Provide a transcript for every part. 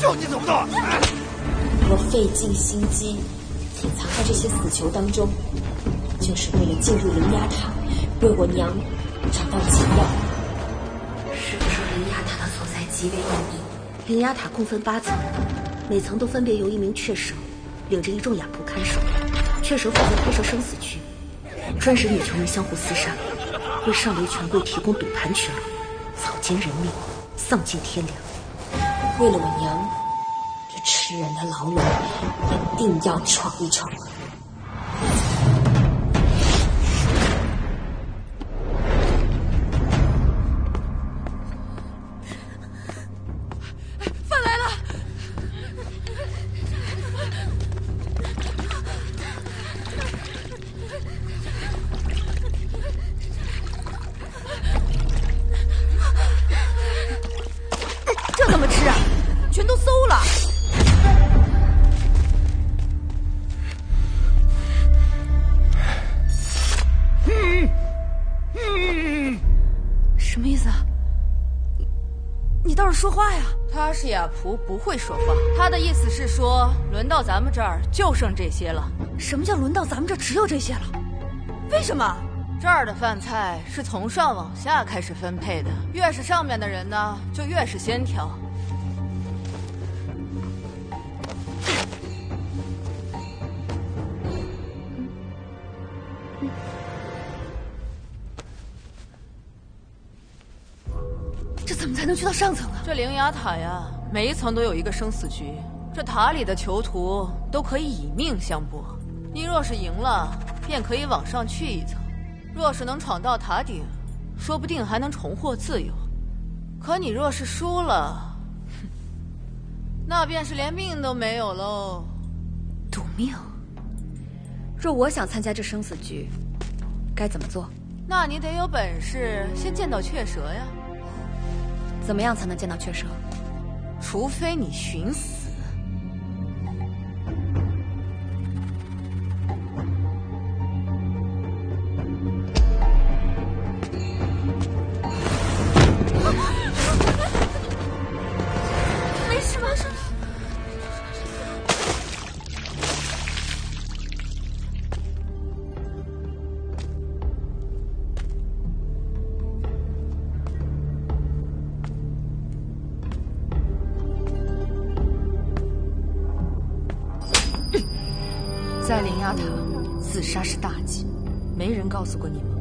就你懂不懂？我费尽心机隐藏在这些死囚当中，就是为了进入灵牙塔，为我娘找到解药。师傅说灵牙塔的所在极为隐秘，灵牙塔共分8层，每层都分别由一名雀蛇领着一众哑仆看守。雀蛇负责开设生死局，专使女囚们相互厮杀，为上流权贵提供赌盘取乐，草菅人命，丧尽天良。为了我娘，这吃人的牢笼一定要闯一闯。饭来了！这怎么吃啊？全都馊了！什么意思啊？你倒是说话呀！他是哑仆，不会说话。他的意思是说，轮到咱们这儿就剩这些了。什么叫轮到咱们这只有这些了？为什么？这儿的饭菜是从上往下开始分配的，越是上面的人呢，就越是先挑。这怎么才能去到上层啊？这灵牙塔呀，每一层都有一个生死局，这塔里的囚徒都可以以命相搏。你若是赢了，便可以往上去一层；若是能闯到塔顶，说不定还能重获自由。可你若是输了，那便是连命都没有喽。赌命？若我想参加这生死局，该怎么做？那你得有本事先见到雀蛇呀。怎么样才能见到雀蛇？除非你寻死。没事吗？在灵牙塔，自杀是大忌，没人告诉过你吗？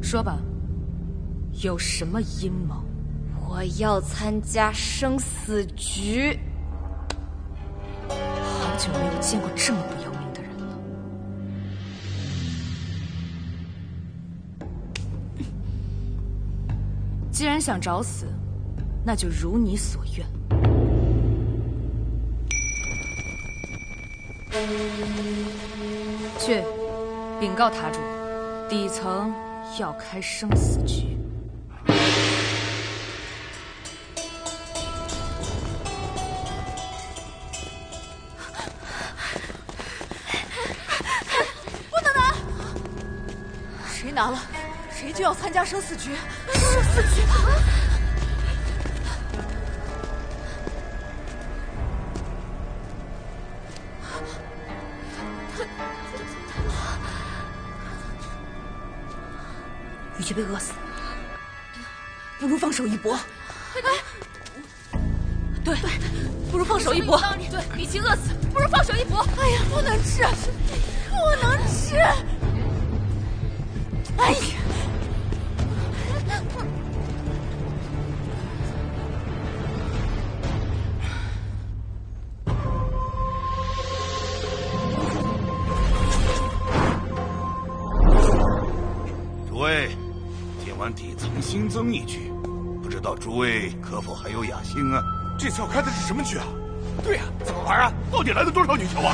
说吧，有什么阴谋？我要参加生死局。好久没有见过这么不要命的人了。既然想找死，那就如你所愿。去禀告塔主，底层要开生死局。不能拿！谁拿了，谁就要参加生死局。生死局！雨杰被饿死了，不如放手一搏。对，不如放手一搏。对，比起饿死，不如放手一搏。哎呀，不能吃，不能吃！哎呀！诸位，今晚底层新增一局，不知道诸位可否还有雅兴啊？这次要开的是什么局啊？对呀，怎么玩啊？到底来了多少女囚啊？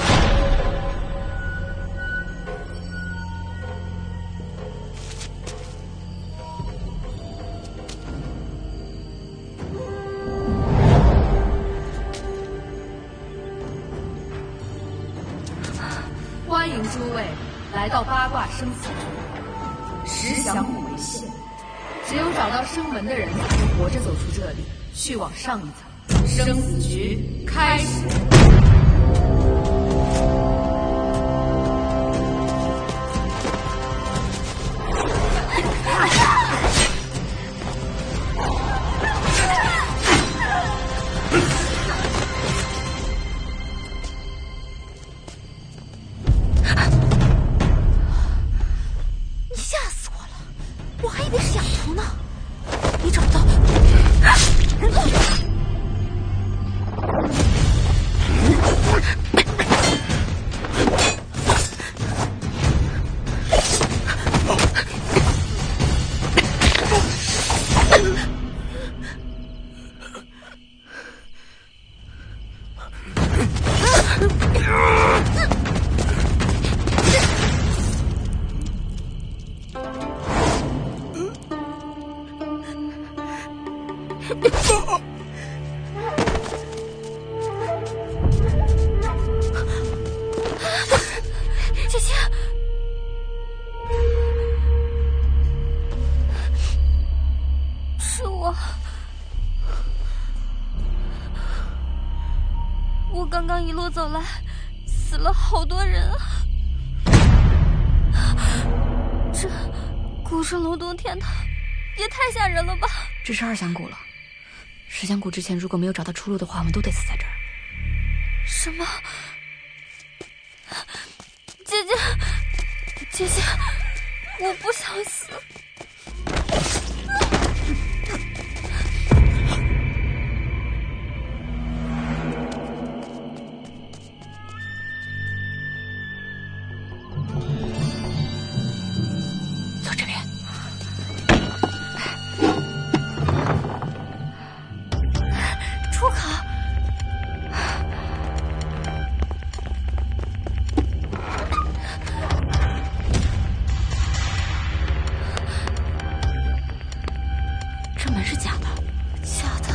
欢迎诸位来到八卦生死局，石响谷为限，只有找到生门的人才能活着走出这里，去往上一层。生死局开始。姐姐，是我。我刚刚一路走来，死了好多人啊！这古圣龙洞天堂也太吓人了吧！这是2响谷了。10响谷之前如果没有找到出路的话，我们都得死在这儿。什么？姐姐，姐姐，我不想死。走这边。出口。这门是假的。假的。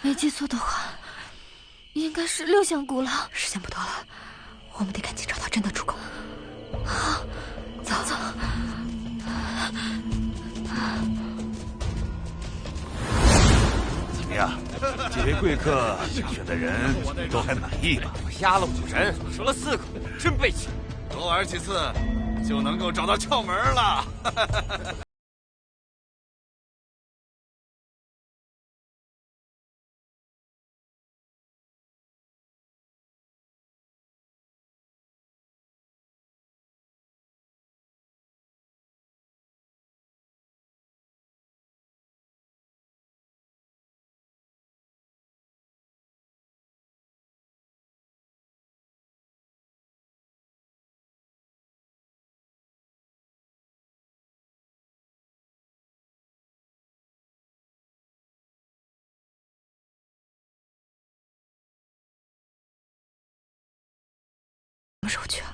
没记错的话，应该是6响谷了。时间不多了，我们得赶紧找到真的出口。好，走走。怎么样？几位贵客选的人都还满意吧？我压了5人，折了4口，真悲情。多玩几次，就能够找到窍门了。么时候去啊？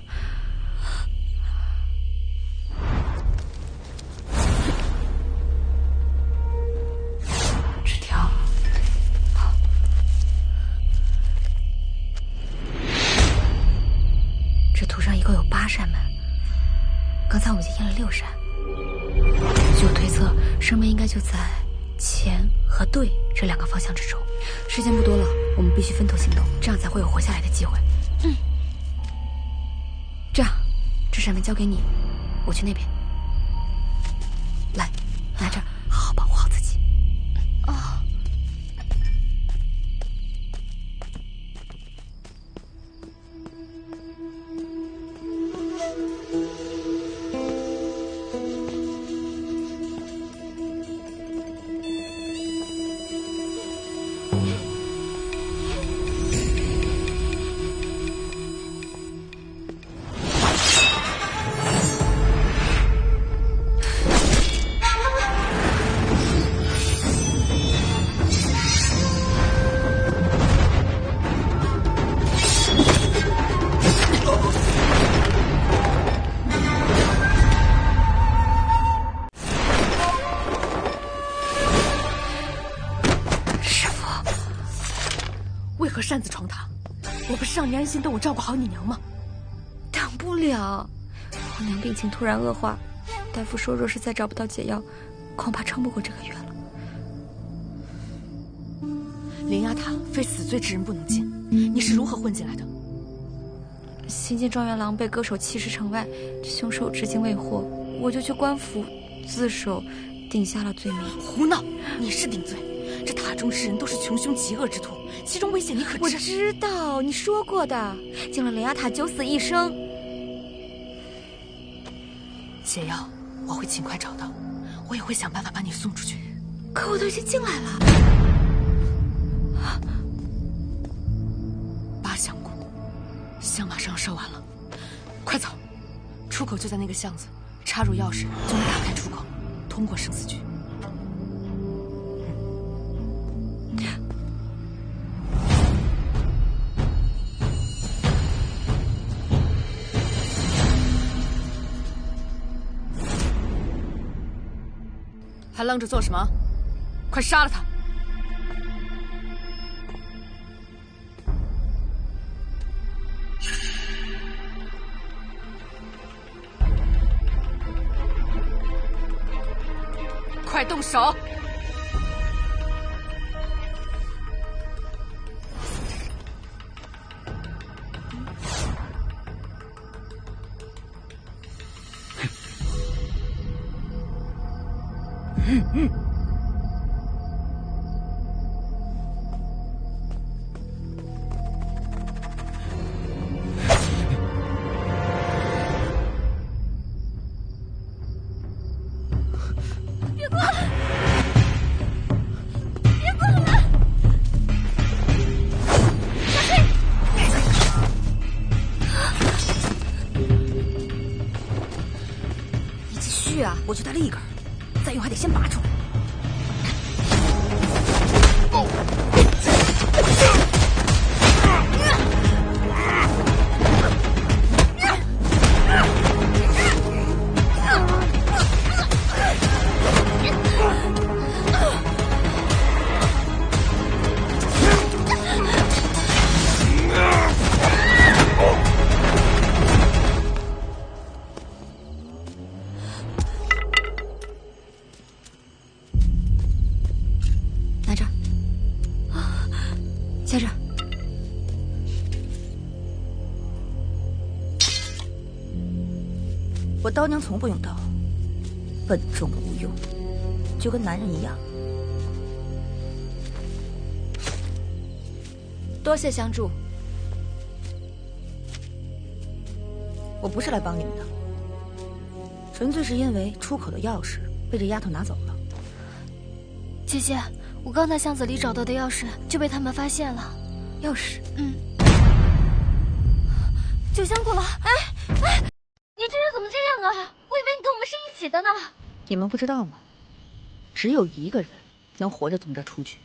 纸条。这图上一共有8扇门，刚才我们已经验了6扇。据我推测，生门应该就在前和对这2个方向之中。时间不多了，我们必须分头行动，这样才会有活下来的机会。这样，这扇门交给你，我去那边。来，拿着，好好保护好自己。擅自闯塔，我不是让你安心等我照顾好你娘吗？等不了，我娘病情突然恶化，大夫说若是再找不到解药，恐怕撑不过这个月了。灵牙塔非死罪之人不能进，你是如何混进来的？新进状元郎被歌手弃尸城外，凶手至今未获，我就去官府自首，顶下了罪名。胡闹！你是顶罪。这塔中之人都是穷凶极恶之徒，其中危险你可知？我知道，你说过的，进了灵牙塔九死一生。解药我会尽快找到，我也会想办法把你送出去。可我都已经进来了。8香菇，香马上要烧完了，快走！出口就在那个巷子，插入钥匙就能打开出口，通过生死局。还愣着做什么？快杀了他！快动手！我就带了1根，再用还得先拔出来。接着，我刀娘从不用刀，笨重无用，就跟男人一样。多谢相助。我不是来帮你们的，纯粹是因为出口的钥匙被这丫头拿走了。姐姐，我刚在巷子里找到的钥匙就被他们发现了。钥匙？9香菇了！哎，你这人怎么这样啊？我以为你跟我们是一起的呢。你们不知道吗？只有一个人能活着从这儿出去。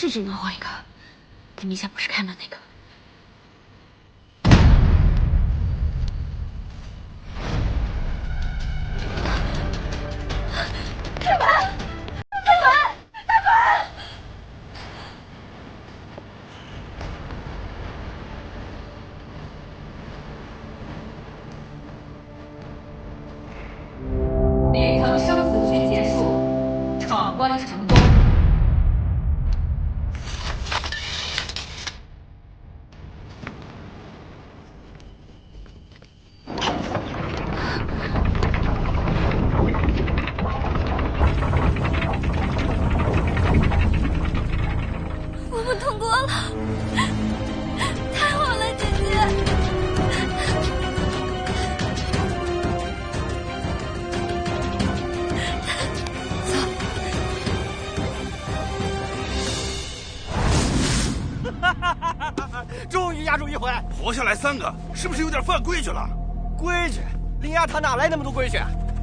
是只能换一个。你明显不是开门那个。开门！开门！开门！连城生死局结束，闯关成功。我们通过了，太好了，姐姐！终于压住一回，活下来3个，是不是有点犯规矩了？规矩？灵牙塔哪来那么多规矩？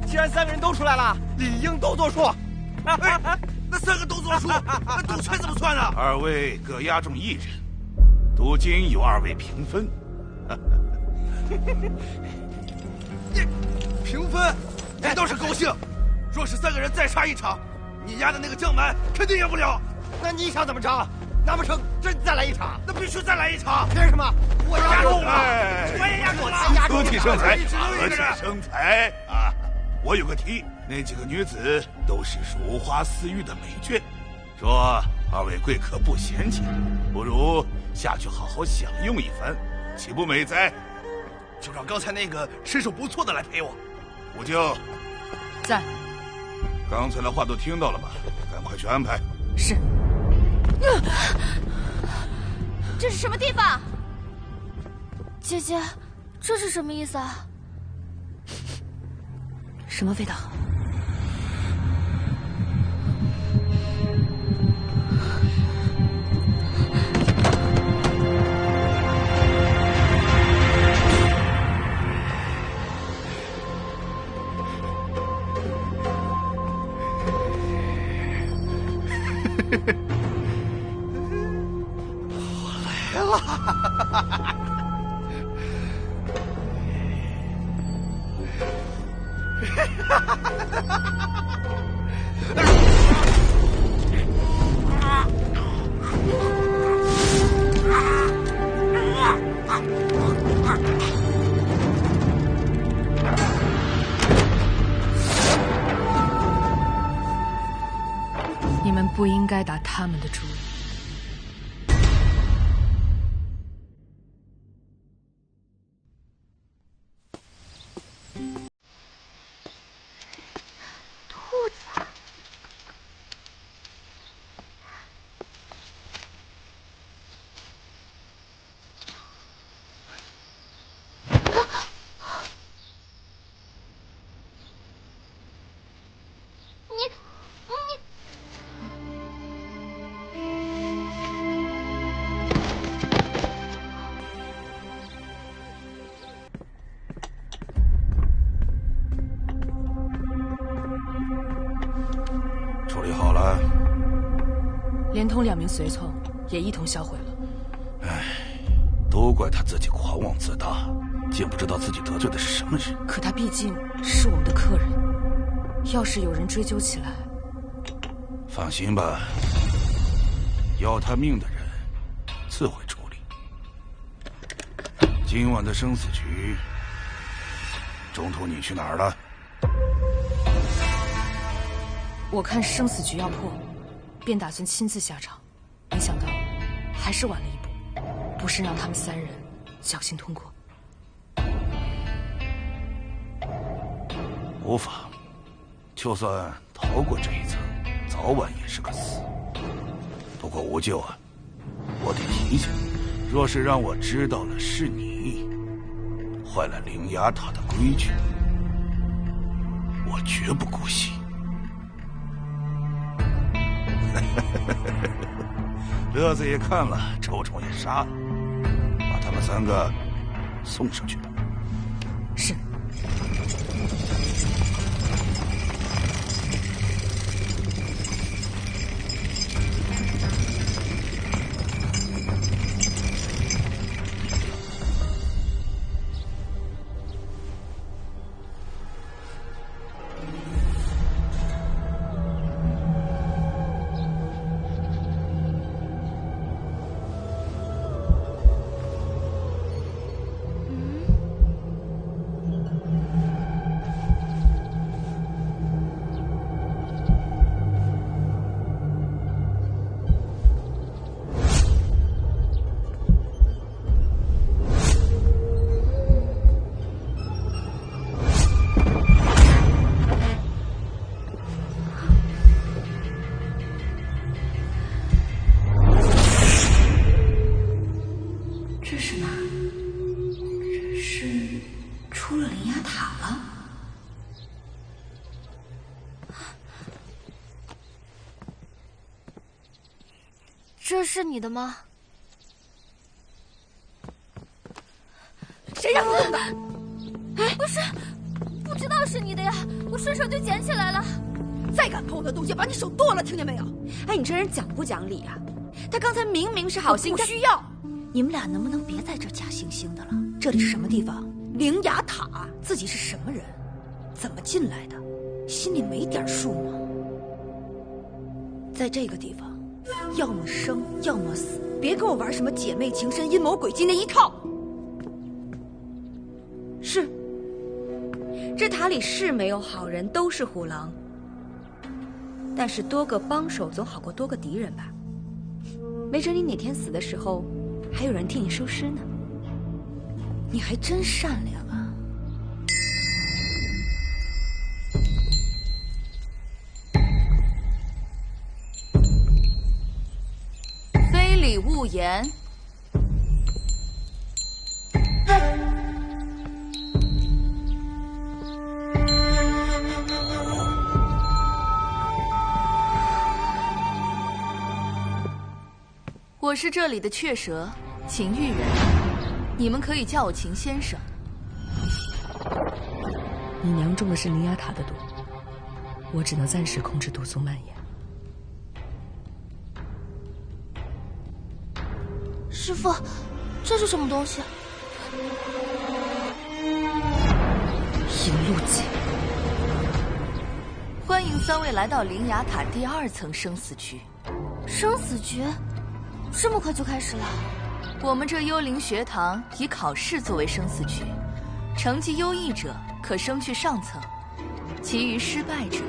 既然3个人都出来了，理应都作数。哎，那3个都作数，那赌钱怎么算啊？2位各押中1人，赌金由2位平分。平分，这倒是高兴。若是3个人再杀一场，你押的那个江蛮肯定赢不了。那你想怎么着？难不成真再来一场？那必须再来一场！凭什么？我押中了，我也押中了，合体生财，合体生财啊！我有个提，那几个女子都是如花似玉的美眷，若2位贵客不嫌弃，不如下去好好享用一番，岂不美哉？就让刚才那个身手不错的来陪我。五舅在。刚才的话都听到了吧？赶快去安排。是。这是什么地方？姐姐，这是什么意思啊？什么味道？你们不应该打他们的主意。处理好了，连同2名随从也一同销毁了。唉，都怪他自己狂妄自大，竟不知道自己得罪的是什么人。可他毕竟是我们的客人，要是有人追究起来，放心吧，要他命的人自会处理。今晚的生死局，中途你去哪儿了？我看生死局要破，便打算亲自下场，没想到还是晚了一步，不慎让他们3人侥幸通过。无妨，就算逃过这一层，早晚也是个死。不过吴舅啊，我得提醒你，若是让我知道了是你坏了灵牙塔的规矩，我绝不姑息。乐子也看了，臭虫也杀了，把他们3个送上去吧。是。这是你的吗？谁让你动的？哎，不是，不知道是你的呀，我顺手就捡起来了。再敢碰我的东西，把你手剁了，听见没有？哎，你这人讲不讲理啊？他刚才明明是好心，不需要。你们俩能不能别在这假惺惺的了？这里是什么地方？灵牙塔，自己是什么人？怎么进来的？心里没点数吗？在这个地方，要么生，要么死，别跟我玩什么姐妹情深、阴谋诡计那一套。是，这塔里是没有好人，都是虎狼。但是多个帮手总好过多个敌人吧？没准你哪天死的时候，还有人替你收尸呢。你还真善良啊！非礼勿言。我是这里的雀蛇，秦玉人，你们可以叫我秦先生。你娘中的是灵牙塔的毒，我只能暂时控制毒素蔓延。师父，这是什么东西？引路戟。欢迎3位来到灵牙塔第2层生死局。生死局？这么快就开始了？我们这幽灵学堂以考试作为生死局，成绩优异者可升去上层，其余失败者，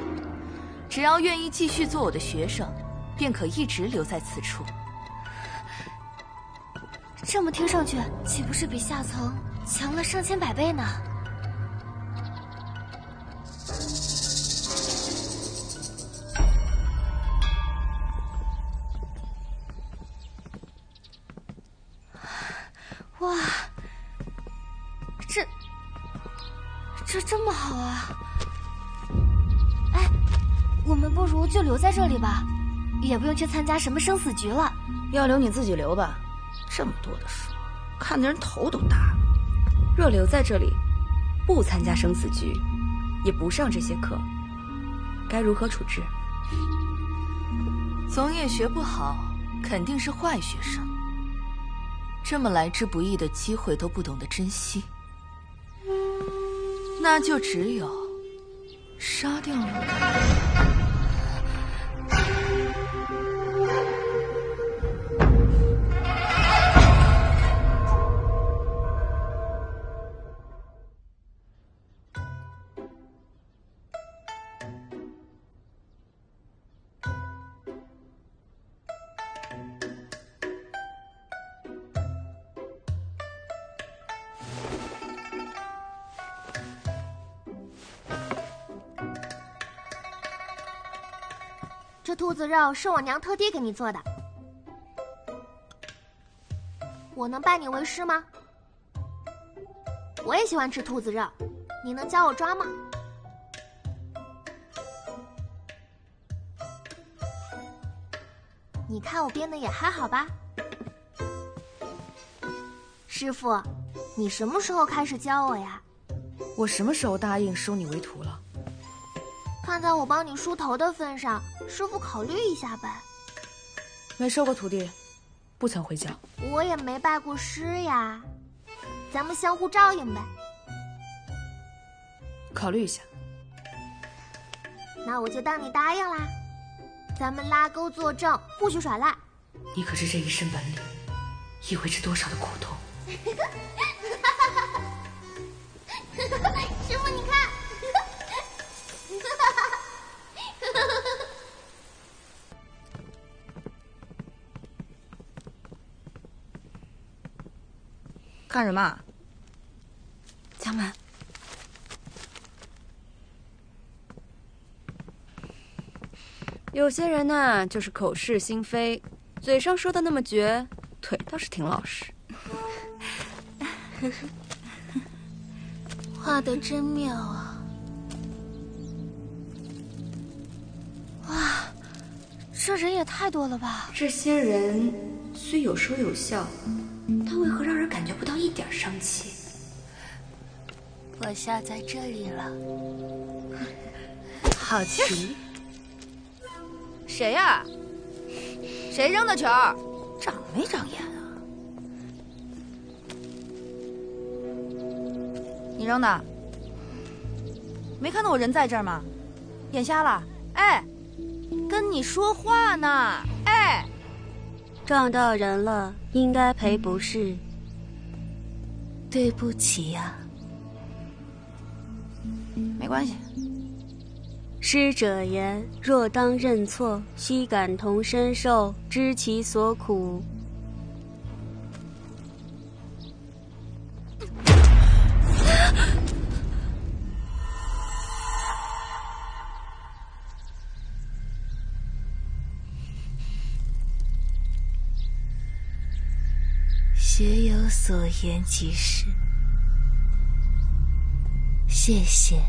只要愿意继续做我的学生，便可一直留在此处。这么听上去，岂不是比下层强了上千百倍呢？哇，这这么好啊！哎，我们不如就留在这里吧，也不用去参加什么生死局了。要留你自己留吧，这么多的书，看的人头都大了。若留在这里，不参加生死局，也不上这些课，该如何处置？总也学不好，肯定是坏学生。这么来之不易的机会都不懂得珍惜，那就只有杀掉了。这兔子肉是我娘特地给你做的，我能拜你为师吗？我也喜欢吃兔子肉，你能教我抓吗？你看我编的也还好吧？师傅，你什么时候开始教我呀？我什么时候答应收你为徒了？看在我帮你梳头的份上，师傅考虑一下呗。没收过徒弟，不曾回教。我也没拜过师呀，咱们相互照应呗。考虑一下。那我就当你答应啦。咱们拉钩作证，不许耍赖。你可是这一身本领，意味着多少的苦痛。师傅，你看。看什么？江满，有些人呢，就是口是心非，嘴上说的那么绝，腿倒是挺老实。画得真妙啊！哇，这人也太多了吧？这些人虽有说有笑，但为何让人感觉不到一点生气？我笑在这里了。好奇。谁呀？谁扔的球？长没长眼啊？你扔的？没看到我人在这儿吗？眼瞎了？哎，跟你说话呢！哎，撞到人了，应该赔不是。对不起呀。没关系。师者言：若当认错，须感同身受，知其所苦。学有所言即是。谢谢。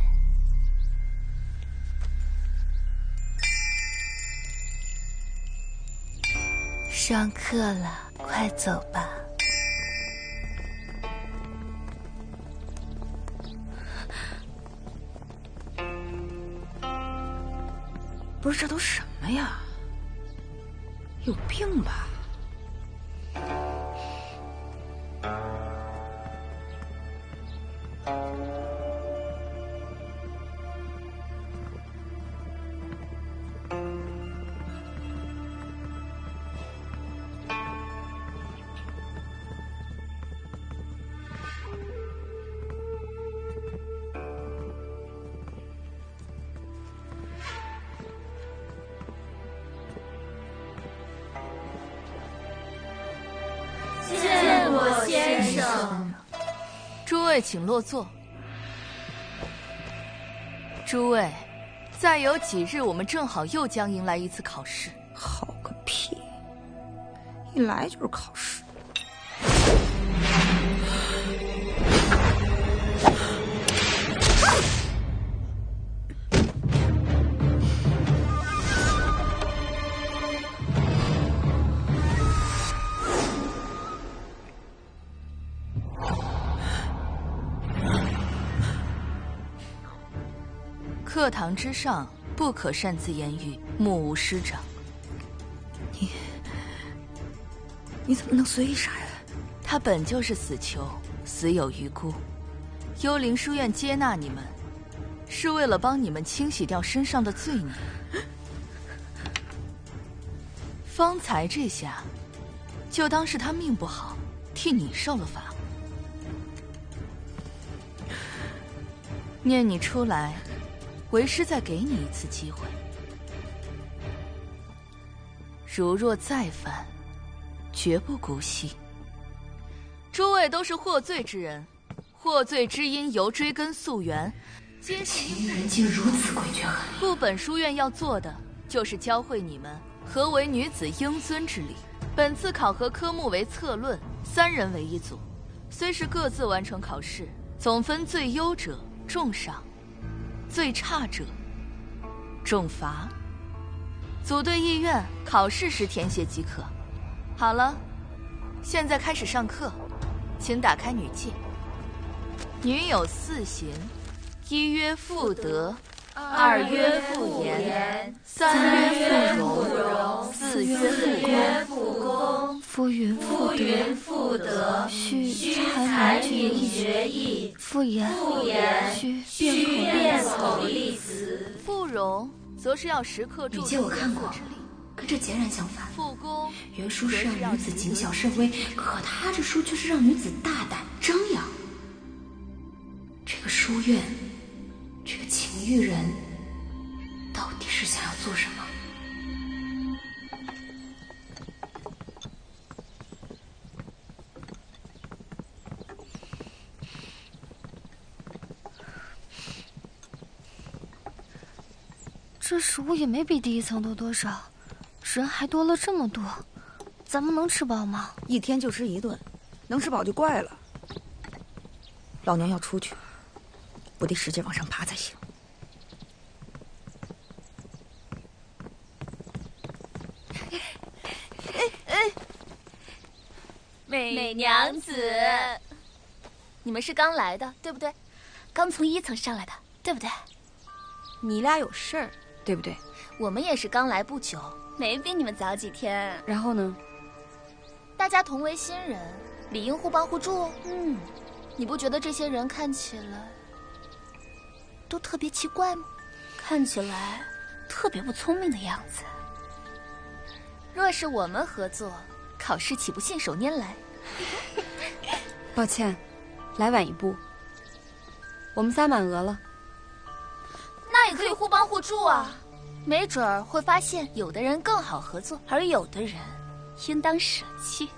上课了，快走吧。不是，这都什么呀？有病吧？见过先生。诸位请落座。诸位，再有几日，我们正好又将迎来一次考试。好个屁！一来就是考试。课堂之上，不可擅自言语，目无师长。你怎么能随意杀人？他本就是死囚，死有余辜。幽灵书院接纳你们，是为了帮你们清洗掉身上的罪孽。方才这下，就当是他命不好，替你受了罚。念你出来，为师再给你一次机会。如若再犯，绝不姑息。诸位都是获罪之人，获罪之因由追根溯源，皆是情欲人竟如此诡谲狠厉。故本书院要做的，就是教会你们何为女子应尊之礼。本次考核科目为策论，3人为一组，虽是各自完成考试，总分最优者重赏，最差者重罚。组队意愿考试时填写即可。好了，现在开始上课，请打开女戒。女有4行：一曰妇德，2曰妇言，3曰妇容，4曰妇恭。夫云妇德，须才名学艺；妇言，须辩口立辞。妇容则是要时刻注重颜色之力，跟这截然相反。妇恭原书是让女子谨小慎微，可他这书却是让女子大胆张扬。这个书院，这个情欲人，到底是想要做什么？这食物也没比第1层多多少，人还多了这么多，咱们能吃饱吗？一天就吃1顿，能吃饱就怪了。老娘要出去，我得使劲往上爬才行。美娘子，你们是刚来的，对不对？刚从1层上来的，对不对？你俩有事儿，对不对？我们也是刚来不久，没比你们早几天。然后呢？大家同为新人，理应互帮互助。你不觉得这些人看起来都特别奇怪吗？看起来特别不聪明的样子。若是我们合作，考试岂不信手拈来？抱歉，来晚一步。我们仨满额了。那也可以互帮互助啊，没准儿会发现有的人更好合作，而有的人应当舍弃。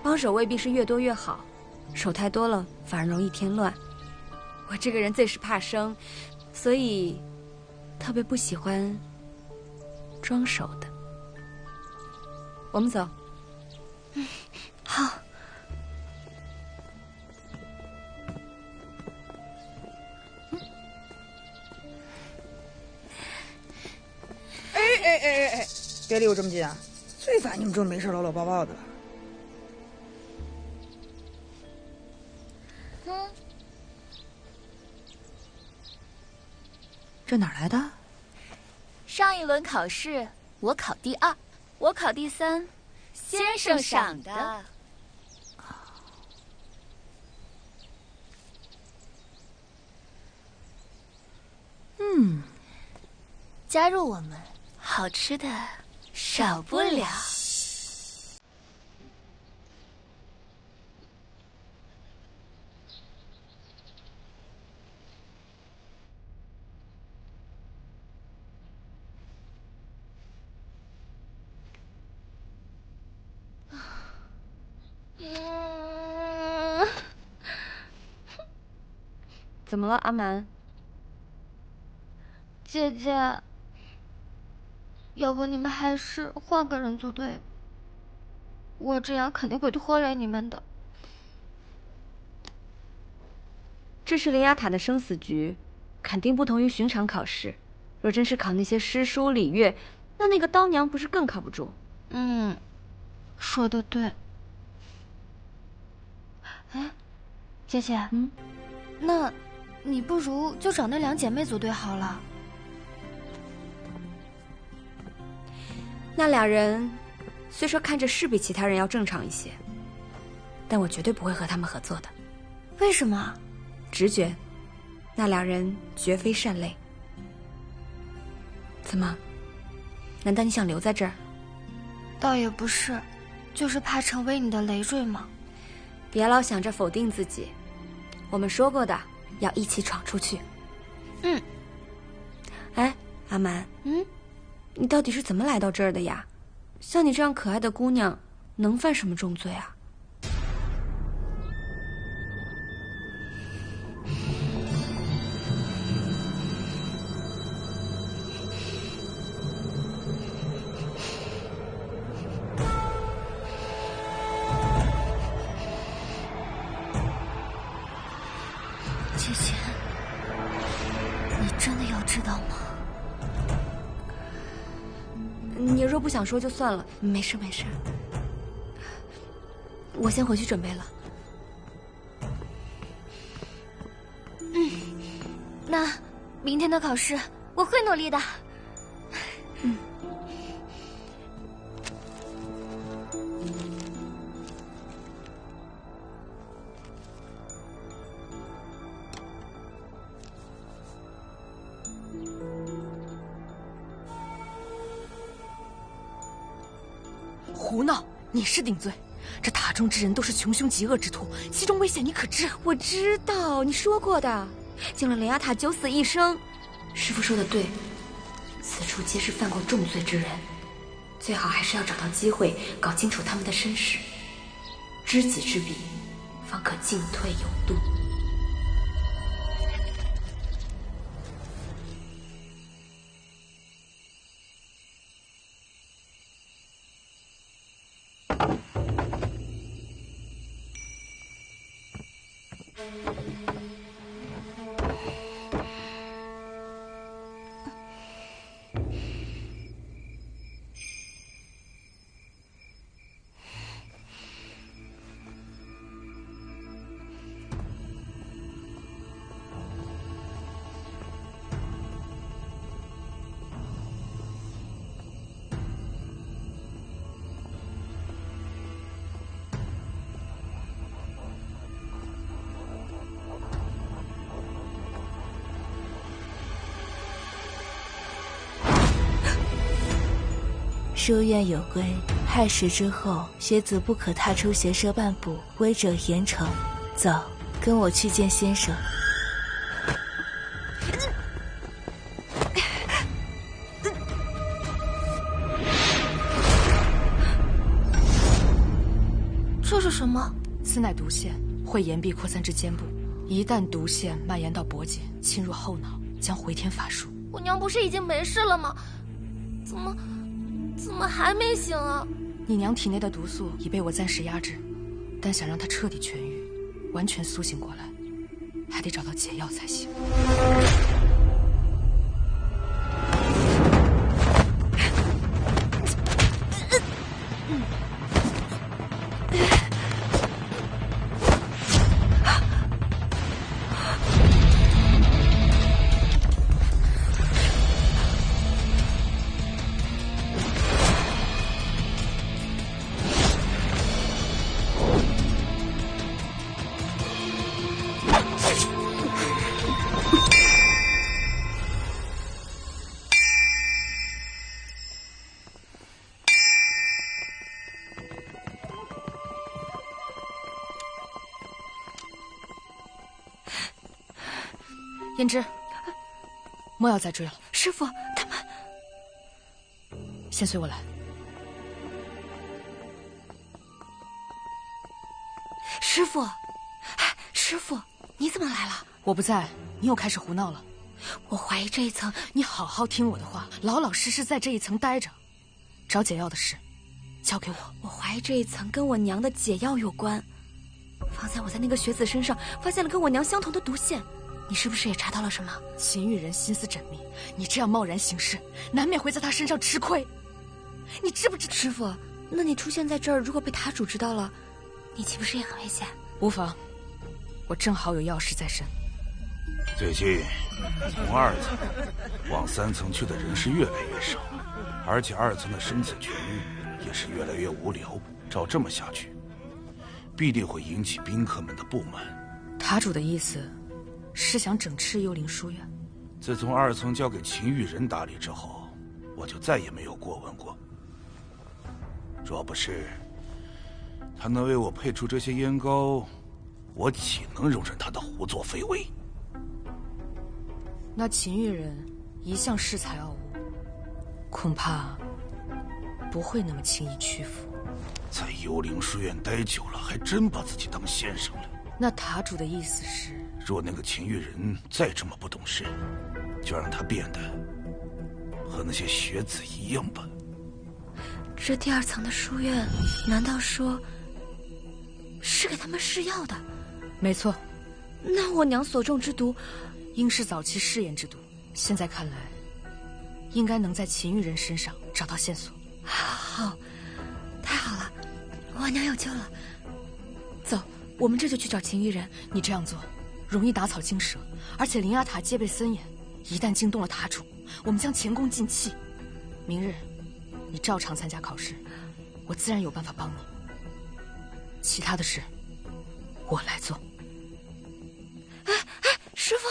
帮手未必是越多越好，手太多了反而容易添乱。我这个人最是怕生，所以特别不喜欢装手的。我们走。好。哎，别离我这么近啊！最烦你们这种没事搂搂抱抱的。这哪来的？上一轮考试我考第2，我考第3，先生赏的。加入我们，好吃的少不了。怎么了，阿蛮？姐姐，要不你们还是换个人组队，我这样肯定会拖累你们的。这是灵牙塔的生死局，肯定不同于寻常考试。若真是考那些诗书礼乐，那个刀娘不是更靠不住？说得对。哎，姐姐，那你不如就找那2姐妹组队好了。那2人虽说看着是比其他人要正常一些，但我绝对不会和他们合作的。为什么？直觉，那2人绝非善类。怎么？难道你想留在这儿？倒也不是，就是怕成为你的累赘嘛。别老想着否定自己，我们说过的，要一起闯出去。哎，阿蛮，你到底是怎么来到这儿的呀？像你这样可爱的姑娘，能犯什么重罪啊？姐姐，你真的要知道吗？你若不想说就算了，没事没事。我先回去准备了。那明天的考试我会努力的。胡闹！你是顶罪，这塔中之人都是穷凶极恶之徒，其中危险你可知？我知道，你说过的。进了灵牙塔九死一生。师父说的对，此处皆是犯过重罪之人，最好还是要找到机会搞清楚他们的身世，知己知彼，方可进退有度。书院有规，亥时之后，学子不可踏出学舍半步，违者严惩。走，跟我去见先生。这是什么？此乃毒腺，会岩壁扩散至肩部，一旦毒腺蔓延到脖颈，侵入后脑，将回天乏术。我娘不是已经没事了吗？怎么还没醒啊？你娘体内的毒素已被我暂时压制，但想让她彻底痊愈，完全苏醒过来，还得找到解药才行。胭脂，莫要再追了。师父，他们先随我来。师父，师父，你怎么来了？我不在，你又开始胡闹了。我怀疑这一层，你好好听我的话，老老实实在这一层待着，找解药的事交给我。我怀疑这一层跟我娘的解药有关。方才我在那个学子身上发现了跟我娘相同的毒腺。你是不是也查到了什么？秦玉人心思缜密，你这样贸然行事，难免会在他身上吃亏。你知不知道？师父，那你出现在这儿，如果被塔主知道了，你岂不是也很危险？无妨，我正好有要事在身。最近从2层往3层去的人是越来越少，而且2层的生死局也是越来越无聊。照这么下去，必定会引起宾客们的不满。塔主的意思是想整治幽灵书院。自从2层交给秦玉人打理之后，我就再也没有过问过。若不是他能为我配出这些烟膏，我岂能容忍他的胡作非为？那秦玉人一向恃才傲物，恐怕不会那么轻易屈服。在幽灵书院待久了，还真把自己当先生了。那塔主的意思是，若那个秦玉人再这么不懂事，就让他变得和那些学子一样吧。这第2层的书院，难道说是给他们试药的？没错。那我娘所中之毒，应是早期试验之毒。现在看来，应该能在秦玉人身上找到线索。好，太好了，我娘有救了。走，我们这就去找秦玉人。你这样做容易打草惊蛇，而且灵牙塔戒备森严，一旦惊动了塔主，我们将前功尽弃。明日你照常参加考试，我自然有办法帮你。其他的事我来做。师父。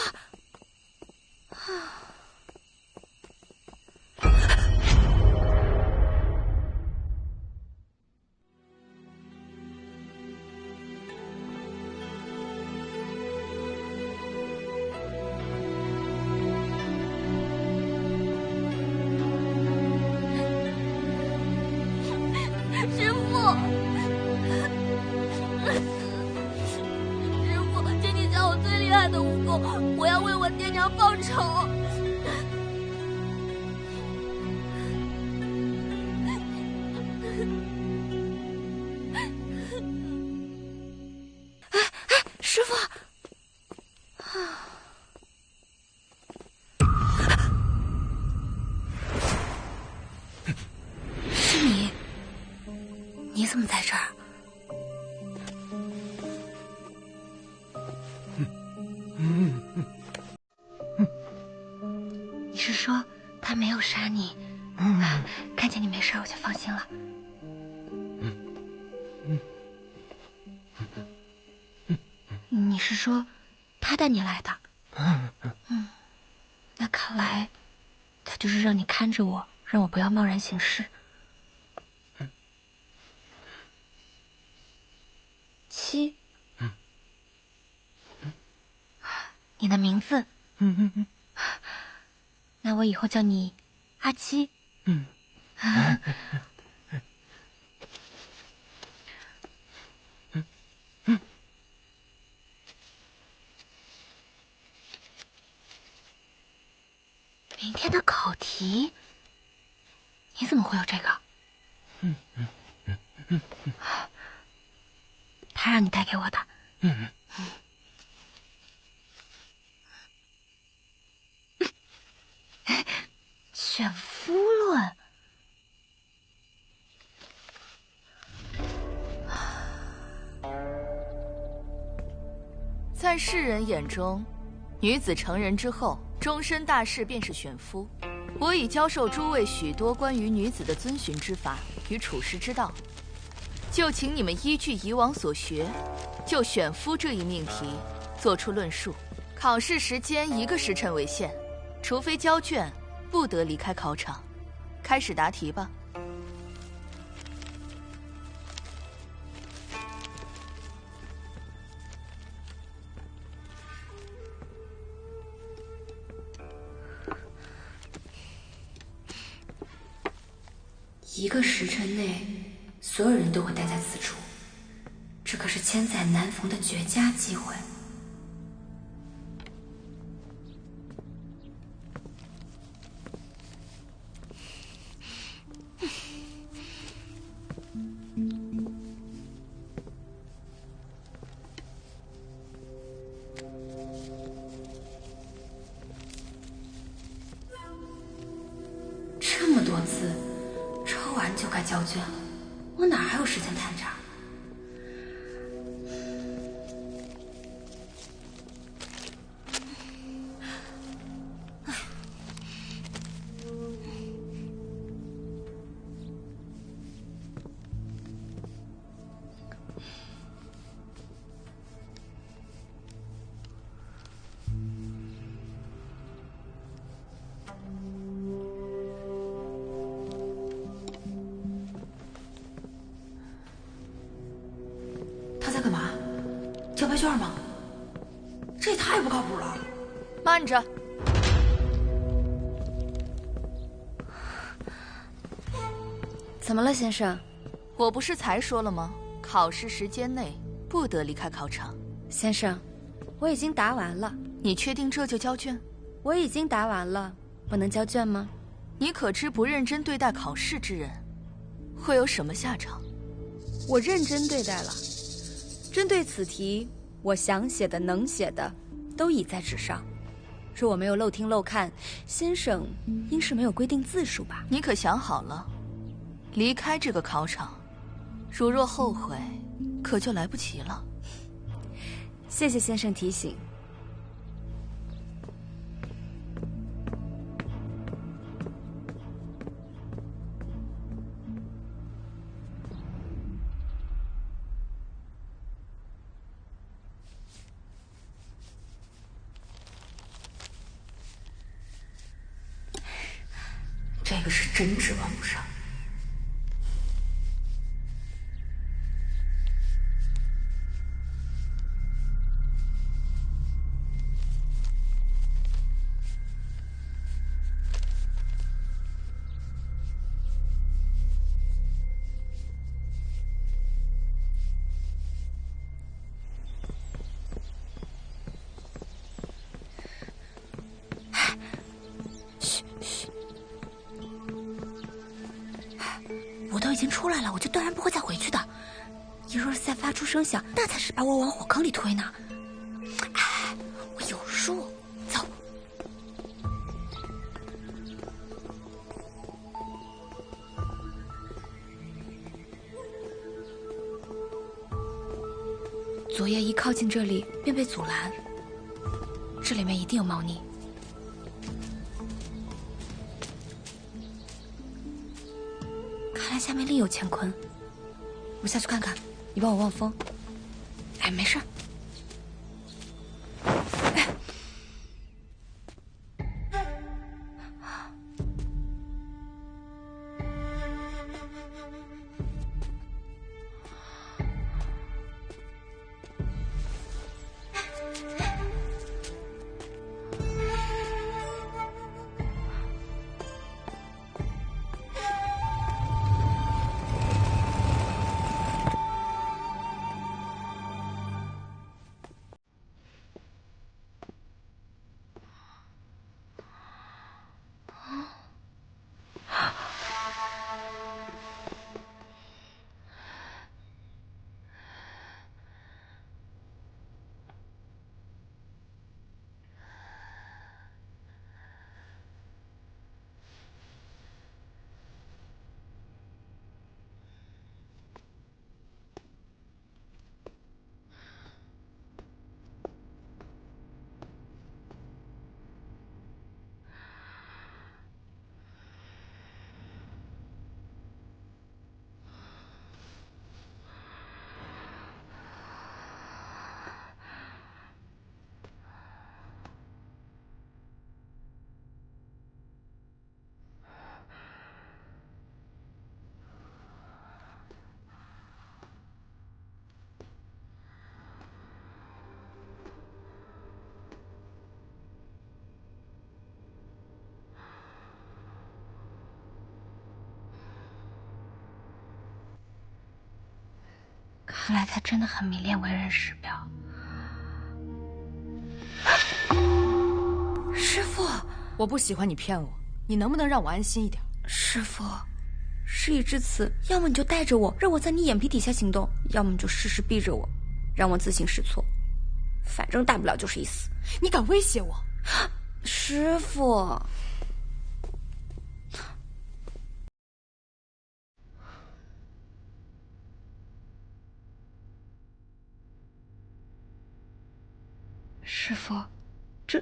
我要为我爹娘报仇。师父，是你？你怎么在这儿？你是说他没有杀你？看见你没事我就放心了。你是说他带你来的？那看来他就是让你看着我，让我不要贸然行事。你的名字？那我以后叫你阿七。明天的考题，你怎么会有这个？他让你带给我的。选夫论。在世人眼中，女子成人之后，终身大事便是选夫。我已教授诸位许多关于女子的遵循之法与处世之道，就请你们依据以往所学，就选夫这一命题做出论述。考试时间1个时辰为限，除非交卷，不得离开考场。开始答题吧。1个时辰内，所有人都会待在此处，这可是千载难逢的绝佳机会。这么多字，抄完就该交卷了，我哪还有时间探查？他在干嘛？交白卷吗？这也太不靠谱了！慢着！怎么了，先生？我不是才说了吗？考试时间内不得离开考场。先生，我已经答完了。你确定这就交卷？我已经答完了，不能交卷吗？你可知不认真对待考试之人，会有什么下场？我认真对待了。针对此题，我想写的、能写的，都已在纸上。若我没有漏听漏看，先生应是没有规定字数吧？你可想好了，离开这个考场，如若后悔，可就来不及了。谢谢先生提醒。这个是真指望不上。我都已经出来了，我就断然不会再回去的。你若是再发出声响，那才是把我往火坑里推呢。哎，我有数。走。昨夜一靠近这里，便被阻拦。这里面一定有猫腻。看来下面另有乾坤，我下去看看，你帮我望风。哎，没事。看来他真的很迷恋为人师表。师傅，我不喜欢你骗我，你能不能让我安心一点？师傅，事已至此，要么你就带着我，让我在你眼皮底下行动，要么你就事事逼着我，让我自行试错。反正大不了就是一死。你敢威胁我？师傅。师傅，这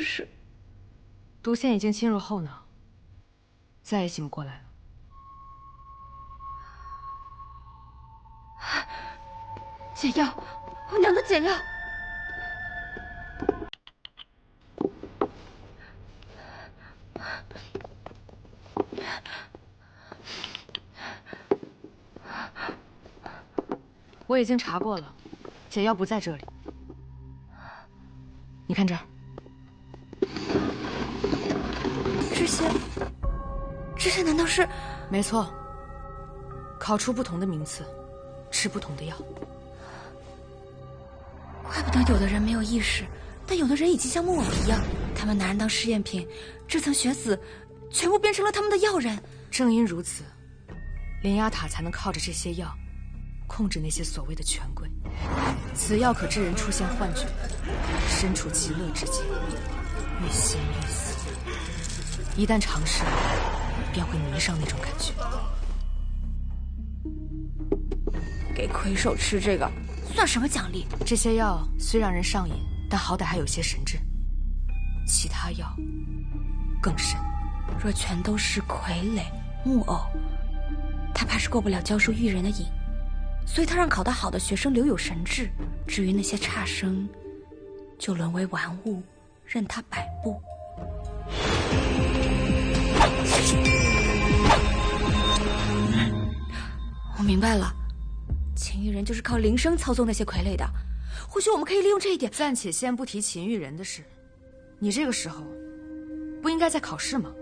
是毒腺已经侵入后脑，再也醒不过来了。解药，我娘的解药！我已经查过了，解药不在这里。你看这儿，这些难道是？没错，考出不同的名次，吃不同的药。怪不得有的人没有意识，但有的人已经像木偶一样，他们拿人当试验品，这层血子全部变成了他们的药人。正因如此，灵牙塔才能靠着这些药控制那些所谓的权贵。此药可致人出现幻觉，身处极乐之境，愈陷愈死。一旦尝试，便会迷上那种感觉。给魁首吃这个，算什么奖励？这些药虽让人上瘾，但好歹还有些神智。其他药更神。若全都是傀儡木偶，他怕是过不了教书育人的瘾。所以他让考得好的学生留有神智，至于那些差生，就沦为玩物，任他摆布。我明白了，秦玉人就是靠铃声操纵那些傀儡的。或许我们可以利用这一点。暂且先不提秦玉人的事，你这个时候不应该在考试吗？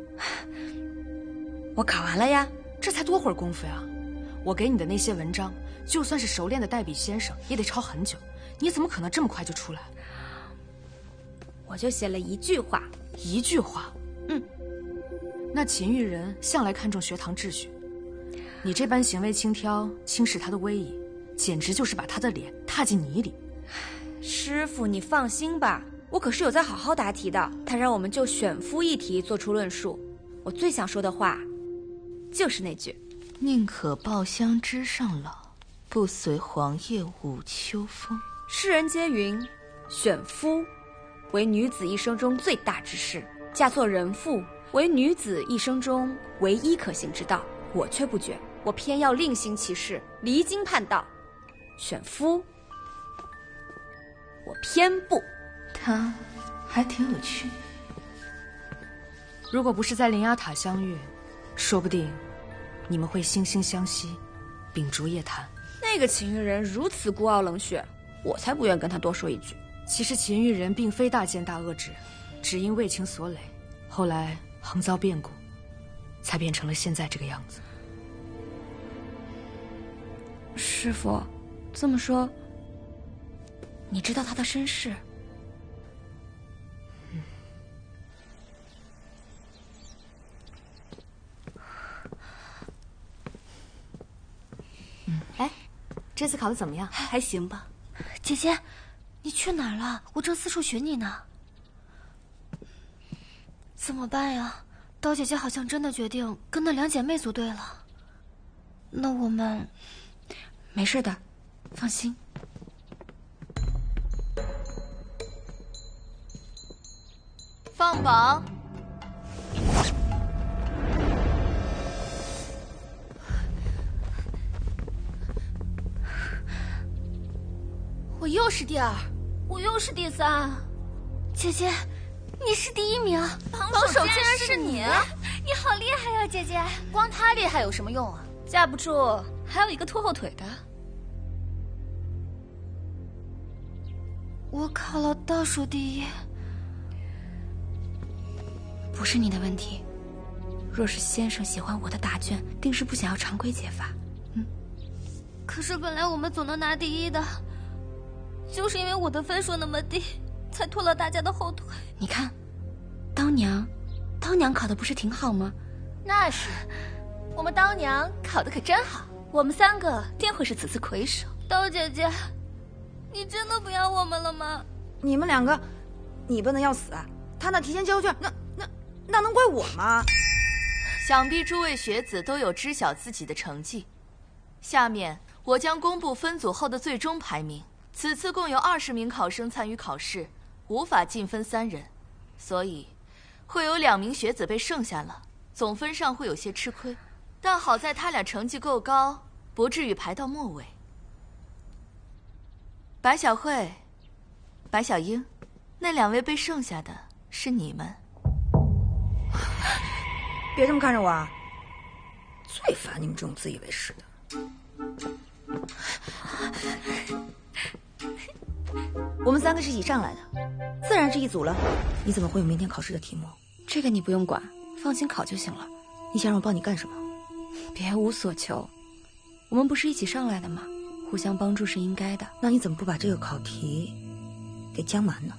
我考完了呀，这才多会儿功夫呀！我给你的那些文章，就算是熟练的代笔先生，也得抄很久。你怎么可能这么快就出来？我就写了一句话。一句话？那秦玉人向来看重学堂秩序，你这般行为轻佻，轻视他的威仪，简直就是把他的脸踏进泥里。师傅，你放心吧，我可是有在好好答题的。他让我们就选夫一题做出论述，我最想说的话就是那句：宁可抱香枝上老，不随黄叶舞秋风。世人皆云，选夫为女子一生中最大之事，嫁作人妇为女子一生中唯一可行之道。我却不觉，我偏要另行其事，离经叛道。选夫，我偏不。他还挺有趣。如果不是在灵牙塔相遇，说不定你们会惺惺相惜，秉烛夜谈。那个秦玉人如此孤傲冷血，我才不愿跟他多说一句。其实秦玉人并非大奸大恶之人，只因为情所累，后来横遭变故，才变成了现在这个样子。师傅，这么说，你知道他的身世？哎，这次考得怎么样？还行吧。姐姐，你去哪儿了？我正四处寻你呢。怎么办呀？刀姐姐好像真的决定跟那两姐妹组队了。那我们……没事的，放心。放榜。我又是第2，我又是第3。姐姐，你是第1名，榜首竟然是你！你好厉害呀，姐姐！光他厉害有什么用啊？架不住还有一个拖后腿的。我考了倒数第1。不是你的问题。若是先生喜欢我的答卷，定是不想要常规解法。可是本来我们总能拿第1的，就是因为我的分数那么低，才拖了大家的后腿。你看，刀娘考得不是挺好吗？那是，我们刀娘考得可真好，我们3个定会是此次魁首。刀姐姐，你真的不要我们了吗？你们2个，你笨的要死，他那提前交卷，那能怪我吗？想必诸位学子都有知晓自己的成绩。下面我将公布分组后的最终排名。此次共有20名考生参与考试，无法进分3人，所以会有2名学子被剩下了，总分上会有些吃亏。但好在他俩成绩够高，不至于排到末尾。白小慧、白小英，那2位被剩下的是你们。别这么看着我啊！最烦你们这种自以为是的。我们3个是一起上来的，自然是一组了。你怎么会有明天考试的题目？这个你不用管，放心考就行了。你想让我帮你干什么？别无所求，我们不是一起上来的吗？互相帮助是应该的。那你怎么不把这个考题给江蛮呢？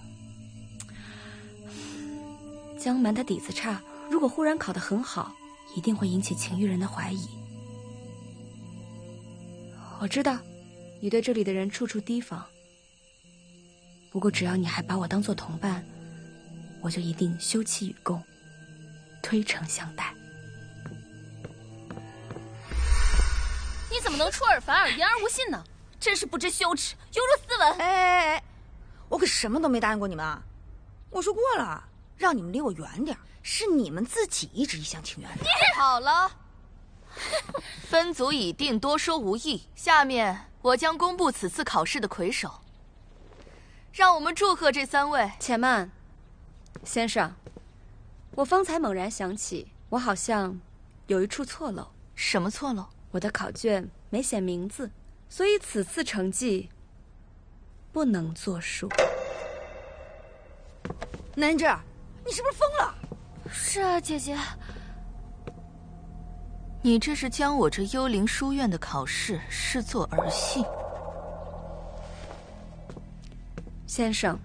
江蛮他底子差，如果忽然考得很好，一定会引起秦玉人的怀疑。我知道，你对这里的人处处提防。不过只要你还把我当作同伴，我就一定休戚与共，推诚相待。你怎么能出尔反尔，言而无信呢？真是不知羞耻，犹如斯文！哎，我可什么都没答应过你们啊！我说过了，让你们离我远点，是你们自己一直一厢情愿的。好了，分组已定，多说无益。下面我将公布此次考试的魁首。让我们祝贺这3位。且慢，先生，我方才猛然想起，我好像有一处错漏。什么错漏？我的考卷没写名字，所以此次成绩不能作数。南芝，你是不是疯了？是啊，姐姐。你这是将我这幽灵书院的考试视作儿戏。先生，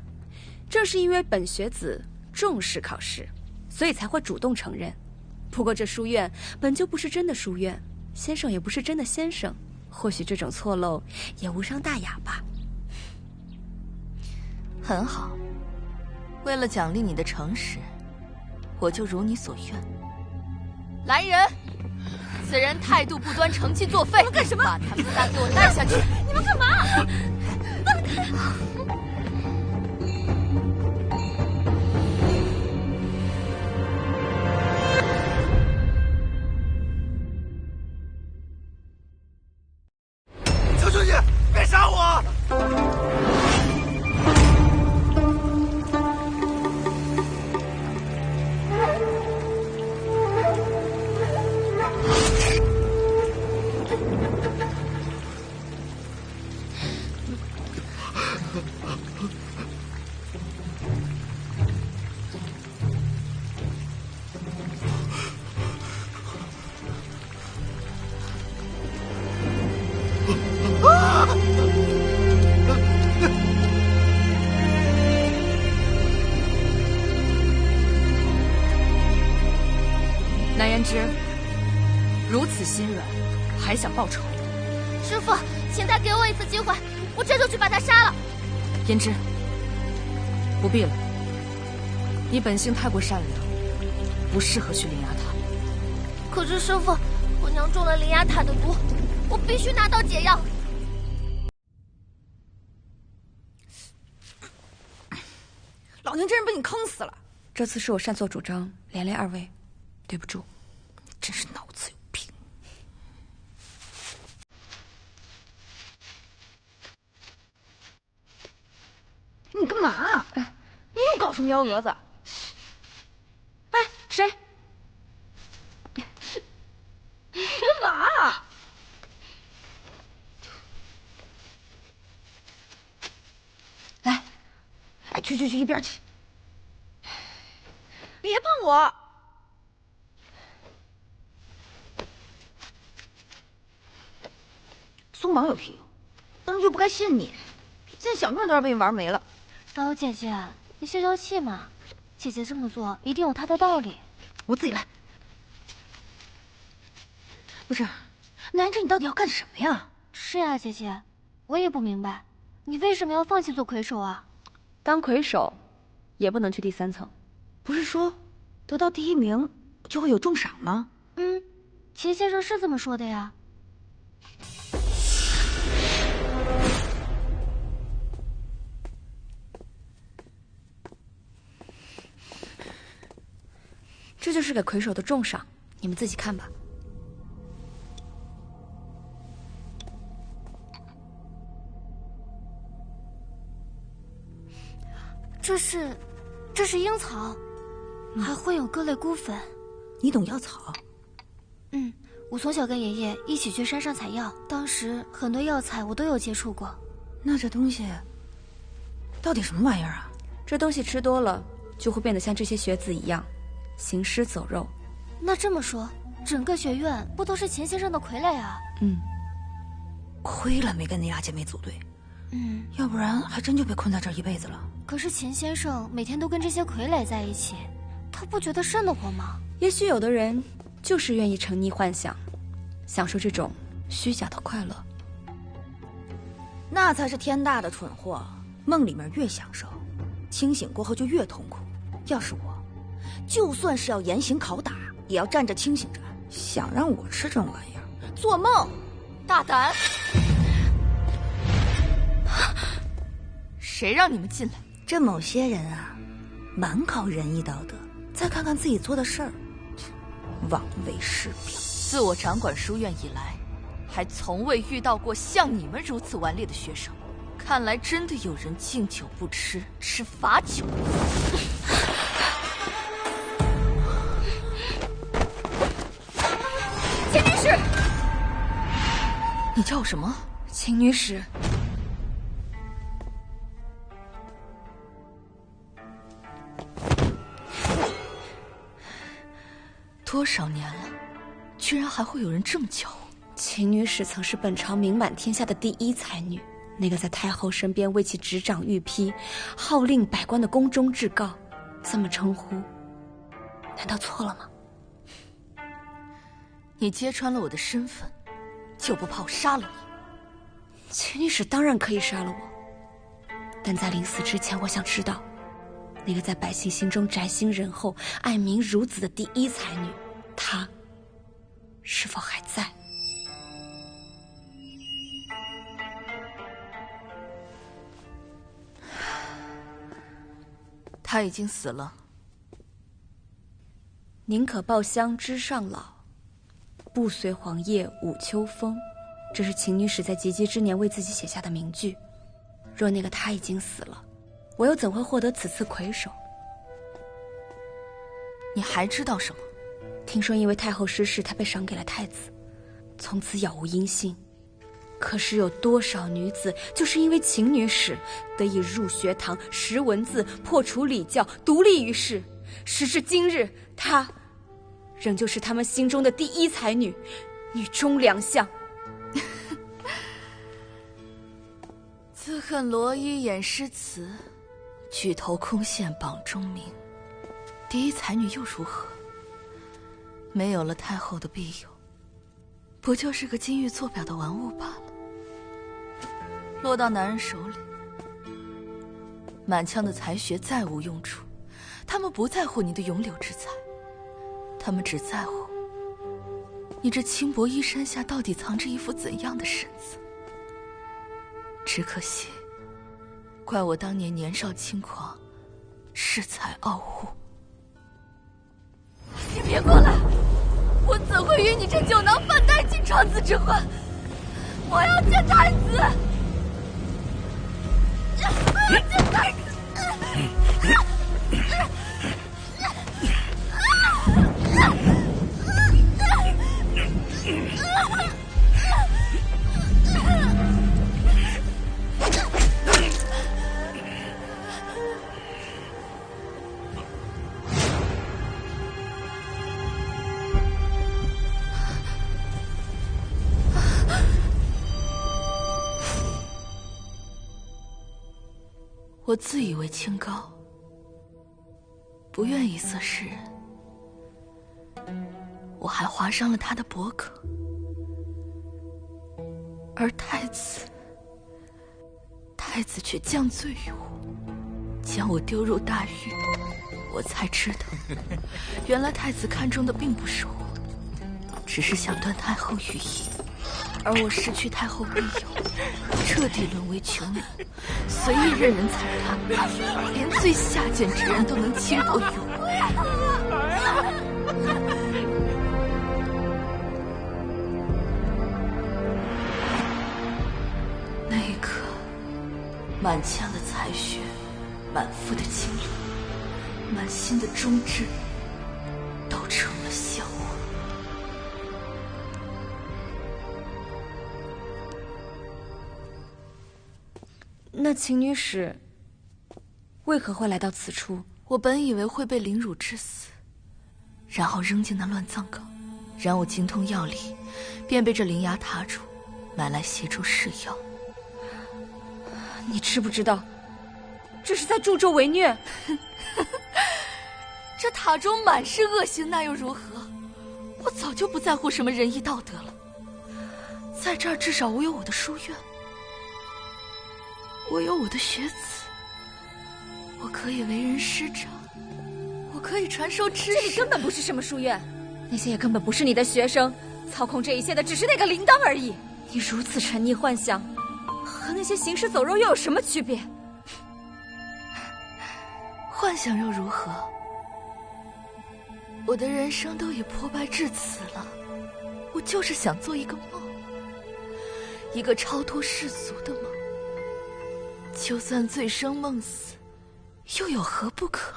正是因为本学子重视考试，所以才会主动承认。不过这书院本就不是真的书院，先生也不是真的先生，或许这种错漏也无伤大雅吧。很好，为了奖励你的诚实，我就如你所愿。来人，此人态度不端，成绩作废。你们干什么？把他们3给我带下去！你们干嘛？交出去！别杀我！南言之，如此心软，还想报仇？师父，请再给我一次机会，我这就去把他杀了。言之，不必了。你本性太过善良，不适合去灵牙塔。可是师父，我娘中了灵牙塔的毒，我必须拿到解药。老娘真是被你坑死了！这次是我擅作主张，连累2位，对不住。真是脑子有病！你干嘛？你又搞什么幺蛾子？哎，谁？你干嘛？来，哎，去，一边去！别碰我！松绑有屁用？当时就不该信你，现在小命都要被你玩没了。导游姐姐，你消消气嘛。姐姐这么做一定有她的道理。我自己来。不是，南芝，你到底要干什么呀？是呀，姐姐，我也不明白，你为什么要放弃做魁首啊？当魁首，也不能去第3层。不是说得到第1名就会有重赏吗？秦先生是这么说的呀。这就是给魁首的重赏，你们自己看吧。这是樱草，还会有各类菇粉。你懂药草？我从小跟爷爷一起去山上采药，当时很多药材我都有接触过。那这东西到底什么玩意儿啊？这东西吃多了就会变得像这些学子一样，行尸走肉。那这么说，整个学院不都是秦先生的傀儡啊？亏了没跟那俩姐妹组队，要不然还真就被困在这儿一辈子了。可是秦先生每天都跟这些傀儡在一起，他不觉得瘆得慌吗？也许有的人就是愿意沉溺幻想，享受这种虚假的快乐。那才是天大的蠢货，梦里面越享受，清醒过后就越痛苦。要是我，就算是要严刑拷打，也要站着清醒着。想让我吃这种玩意儿，做梦！大胆！谁让你们进来？这某些人啊，蛮靠仁义道德，再看看自己做的事儿，枉为师表。自我掌管书院以来，还从未遇到过像你们如此顽劣的学生。看来真的有人敬酒不吃，吃罚酒。秦女士，你叫我什么？秦女士。多少年了，居然还会有人这么叫我？秦女士曾是本朝名满天下的第1才女，那个在太后身边为其执掌御批、号令百官的宫中至诰，这么称呼，难道错了吗？你揭穿了我的身份，就不怕我杀了你？秦女士当然可以杀了我，但在临死之前，我想知道，那个在百姓心中宅心仁厚、爱民如子的第1才女，她是否还在？她已经死了。宁可抱香枝上老，不随黄叶舞秋风。这是秦女士在及笄之年为自己写下的名句。若那个她已经死了，我又怎会获得此次魁首？你还知道什么？听说因为太后失势，她被赏给了太子，从此杳无音信。可是有多少女子就是因为秦女士得以入学堂、识文字、破除礼教、独立于世，时至今日，她仍旧是他们心中的第1才女，女中良相。自恨罗衣掩诗词，举头空羡榜中名。第1才女又如何？没有了太后的庇佑，不就是个金玉做表的玩物罢了？落到男人手里，满腔的才学再无用处。他们不在乎你的永柳之才，他们只在乎你这轻薄衣衫下到底藏着一副怎样的身子。只可惜，怪我当年年少轻狂，恃才傲物。你别过来！我怎会与你这酒囊饭袋进床子之婚？我要见太子！我要见太子！我自以为清高，不愿意色示人，我还划伤了他的脖颈，而太子却降罪于我，将我丢入大狱。我才知道，原来太子看中的并不是我，只是想断太后羽翼，而我失去太后庇佑，彻底沦为囚奴，随意任人踩踏，连最下贱之人都能轻薄于我。那一刻，满腔的才学，满腹的精力，满心的忠志，都成了笑话。那秦女使为何会来到此处？我本以为会被凌辱致死，然后扔进那乱葬岗，然我精通药理，便被这灵牙塔主买来协助试药。你知不知道，这是在助纣为虐？这塔中满是恶行，那又如何？我早就不在乎什么仁义道德了。在这儿，至少我有我的书院，我有我的学子，我可以为人师长，我可以传授知识。这里根本不是什么书院，那些也根本不是你的学生，操控这一切的只是那个铃铛而已。你如此沉溺幻想，和那些行尸走肉又有什么区别？幻想又如何？我的人生都已破败至此了，我就是想做一个梦，一个超脱世俗的梦。就算醉生梦死，又有何不可？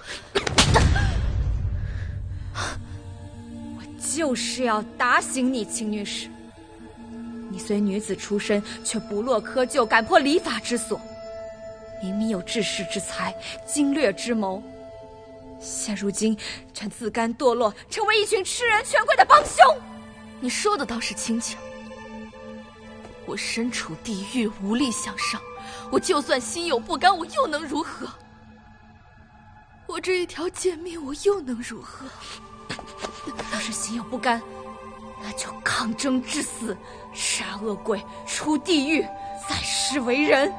我就是要打醒你，秦女使。你虽女子出身，却不落窠臼，敢破礼法之所。明明有治世之才，经略之谋，现如今却自甘堕落，成为一群吃人权贵的帮凶。你说的倒是轻巧。我身处地狱，无力向上，我就算心有不甘，我又能如何？我这一条贱命，我又能如何？要是心有不甘，那就抗争致死，杀恶鬼，出地狱，在世为人。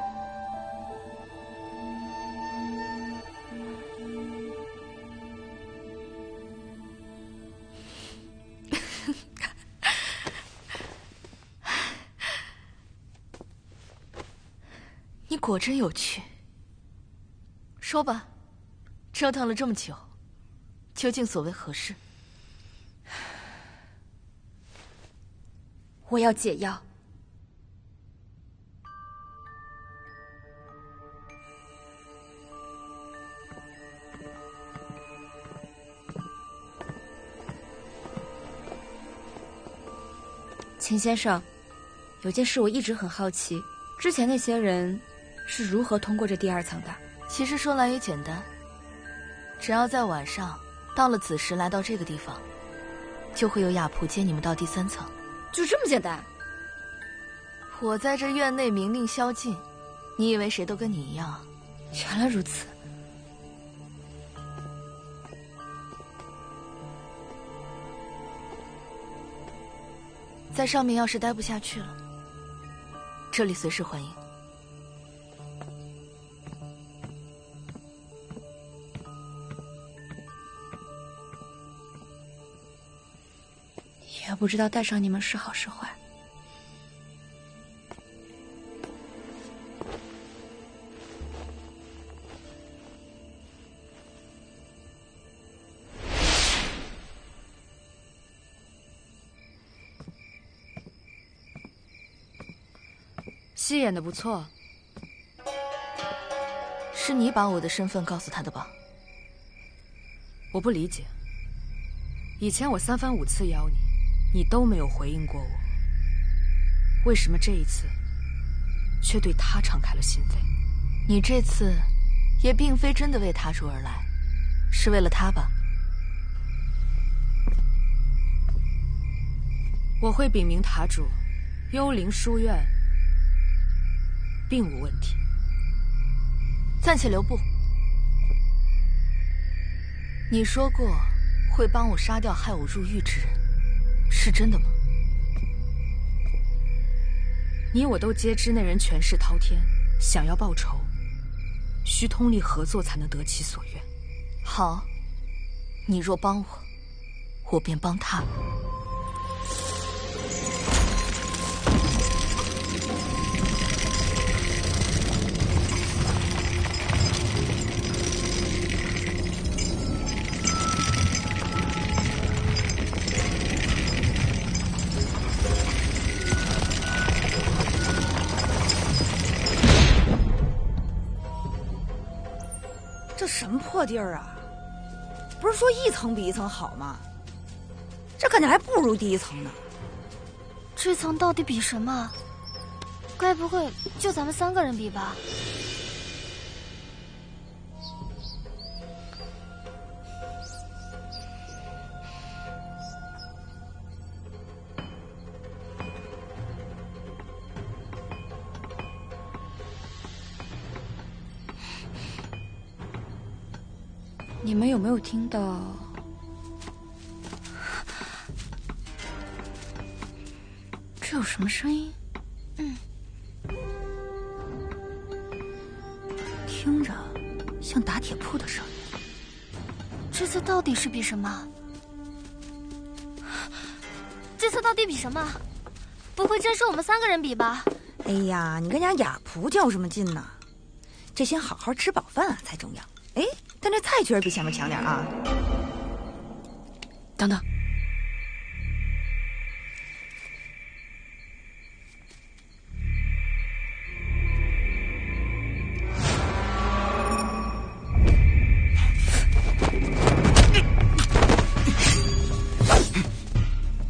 你果真有趣。说吧，折腾了这么久，究竟所为何事？我要解药。秦先生，有件事我一直很好奇，之前那些人是如何通过这第二层的？其实说来也简单，只要在晚上到了子时来到这个地方，就会有雅仆接你们到第3层。就这么简单？我在这院内明令宵禁，你以为谁都跟你一样啊？原来如此。在上面要是待不下去了，这里随时欢迎。也不知道带上你们是好是坏。戏演得不错。是你把我的身份告诉他的吧？我不理解，以前我3番5次邀你，你都没有回应过我，为什么这一次却对他敞开了心扉？你这次也并非真的为塔主而来，是为了他吧？我会禀明塔主，幽灵书院并无问题。暂且留步。你说过会帮我杀掉害我入狱之人，是真的吗？你我都皆知那人权势滔天，想要报仇，需通力合作才能得其所愿。好，你若帮我，我便帮他。这什么破地儿啊！不是说一层比一层好吗？这感觉还不如第一层呢。这层到底比什么？该不会就咱们3个人比吧？你们有没有听到？这有什么声音？听着像打铁铺的声音。这次到底是比什么？这次到底比什么？不会真是我们3个人比吧？哎呀，你跟家雅仆较什么劲呢？这先好好吃饱饭才重要。哎，但这菜确实比前面强点啊。等等，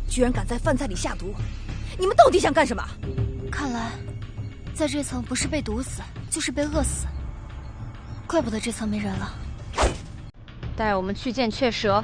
居然敢在饭菜里下毒，你们到底想干什么？看来，在这层不是被毒死，就是被饿死。怪不得这层没人了。带我们去见雀蛇。